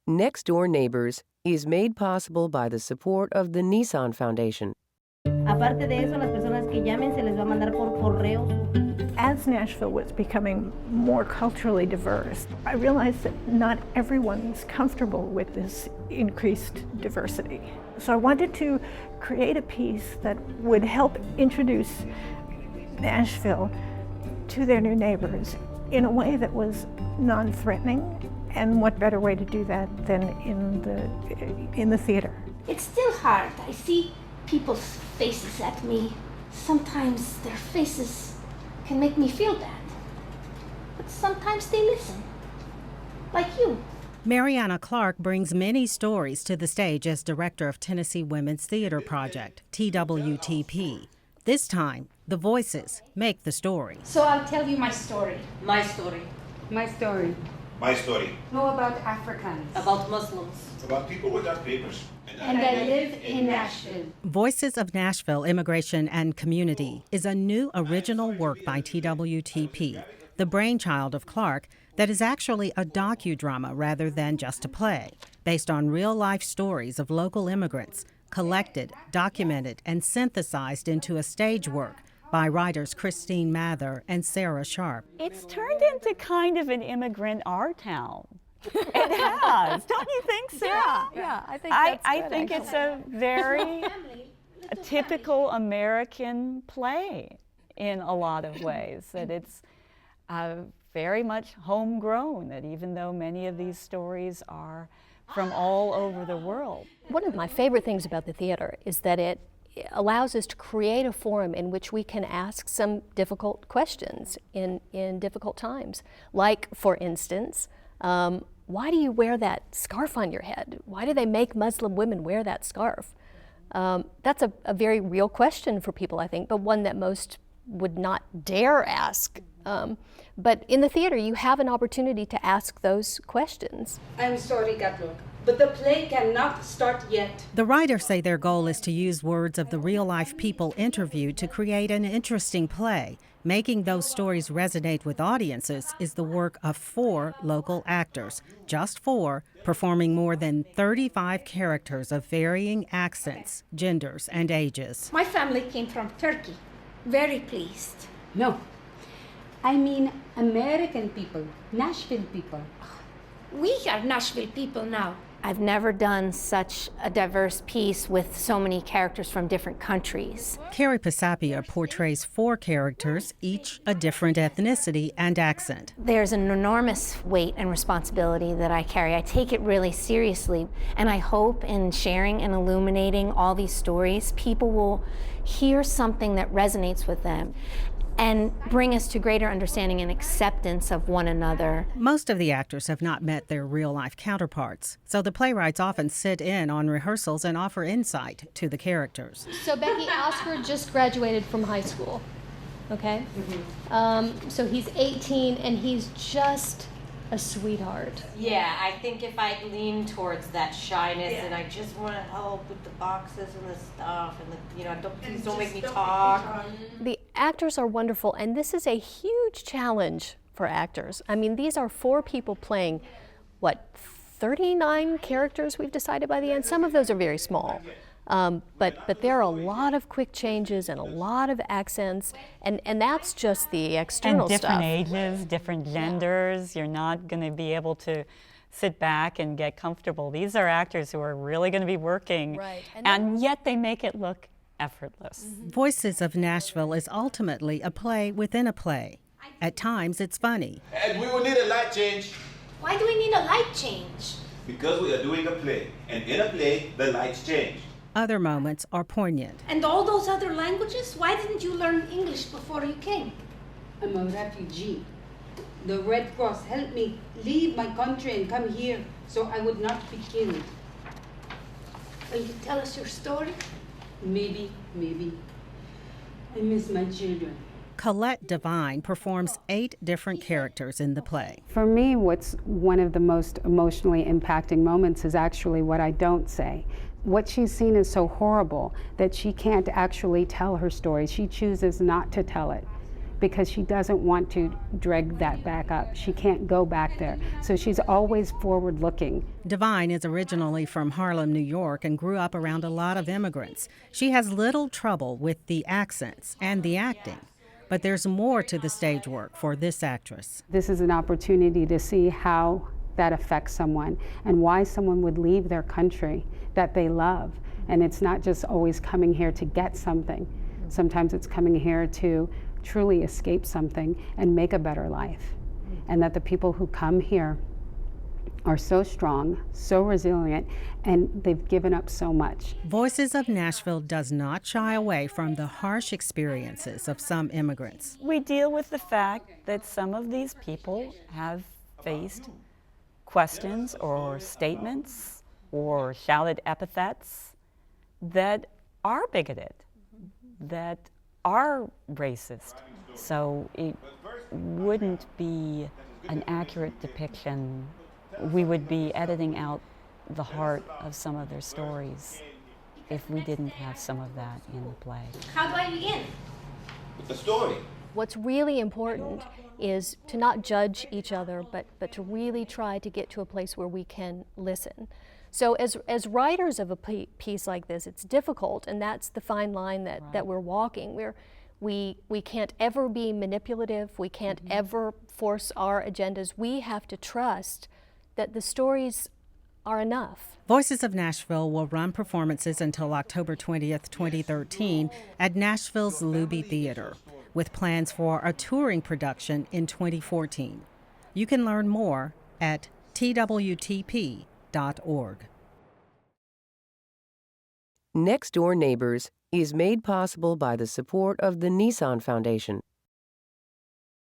Next Door Neighbors is made possible by the support of the Nissan Foundation. Aparte de eso, las personas que llamen se les va a mandar por correos. As Nashville was becoming more culturally diverse, I realized that not everyone's comfortable with this increased diversity. So I wanted to create a piece that would help introduce Nashville to their new neighbors in a way that was non-threatening, and what better way to do that than in the theater. It's still hard. I see people's faces at me. Sometimes their faces can make me feel bad, but sometimes they listen, like you. Mariana Clark brings many stories to the stage as director of Tennessee Women's Theater Project, TWTP. This time, the voices make the story. So I'll tell you my story. My story. My story. My story. Know about Africans. About Muslims. About people without papers. And I live in Nashville. Voices of Nashville, Immigration and Community is a new original work by TWTP, the brainchild of Clark, that is actually a docudrama rather than just a play, based on real-life stories of local immigrants, collected, documented, and synthesized into a stage work by writers Christine Mather and Sarah Sharp. It's turned into kind of an immigrant art town. It has, don't you think, Sarah? Yeah, I think that's I good, think actually. it's a very a typical American play in a lot of ways. That it's very much homegrown. That even though many of these stories are from all over the world. One of my favorite things about the theater is that it allows us to create a forum in which we can ask some difficult questions in difficult times. Like, for instance, why do you wear that scarf on your head? Why do they make Muslim women wear that scarf? That's a very real question for people, I think, but one that most would not dare ask. But in the theater, you have an opportunity to ask those questions. I'm sorry, Gatlok, but the play cannot start yet. The writers say their goal is to use words of the real-life people interviewed to create an interesting play. Making those stories resonate with audiences is the work of 4 local actors, just 4, performing more than 35 characters of varying accents, genders, and ages. My family came from Turkey. Very pleased. No, I mean American people, Nashville people. We are Nashville people now. I've never done such a diverse piece with so many characters from different countries. Carrie Pisapia portrays 4 characters, each a different ethnicity and accent. There's an enormous weight and responsibility that I carry. I take it really seriously, and I hope in sharing and illuminating all these stories, people will hear something that resonates with them and bring us to greater understanding and acceptance of one another. Most of the actors have not met their real-life counterparts, so the playwrights often sit in on rehearsals and offer insight to the characters. So Becky, Oscar just graduated from high school, okay? So he's 18 and he's just a sweetheart. Yeah, I think if I lean towards that shyness and I just want to help with the boxes and the stuff and please don't make me talk. The actors are wonderful, and this is a huge challenge for actors. I mean, these are 4 people playing, 39 characters we've decided by the end. Some of those are very small. But there are a lot of quick changes and a lot of accents, and that's just the external and stuff. different ages, different genders. You're not going to be able to sit back and get comfortable. These are actors who are really going to be working, right. and yet they make it look effortless. Voices of Nashville is ultimately a play within a play. At times, it's funny. And we will need a light change. Why do we need a light change? Because we are doing a play. And in a play, the lights change. Other moments are poignant. And all those other languages? Why didn't you learn English before you came? I'm a refugee. The Red Cross helped me leave my country and come here so I would not be killed. Will you tell us your story? Maybe. I miss my children. Colette Devine performs 8 different characters in the play. For me, what's one of the most emotionally impacting moments is actually what I don't say. What she's seen is so horrible that she can't actually tell her story. She chooses not to tell it because she doesn't want to drag that back up. She can't go back there. So she's always forward looking. Divine is originally from Harlem, New York, and grew up around a lot of immigrants. She has little trouble with the accents and the acting. But there's more to the stage work for this actress. This is an opportunity to see how that affects someone and why someone would leave their country that they love. And it's not just always coming here to get something. Sometimes it's coming here to truly escape something and make a better life. And that the people who come here are so strong, so resilient, and they've given up so much. Voices of Nashville does not shy away from the harsh experiences of some immigrants. We deal with the fact that some of these people have faced questions or statements or shouted epithets that are bigoted, that are racist. So it wouldn't be an accurate depiction. We would be editing out the heart of some of their stories if we didn't have some of that in the play. How do I begin? With the story. What's really important is to not judge each other, but to really try to get to a place where we can listen. So as writers of a piece like this, it's difficult, and that's the fine line that we're walking. We can't ever be manipulative. We can't ever force our agendas. We have to trust that the stories are enough. Voices of Nashville will run performances until October 20th, 2013 at Nashville's Luby Theater, with plans for a touring production in 2014. You can learn more at twtp.org. Next Door Neighbors is made possible by the support of the Nissan Foundation.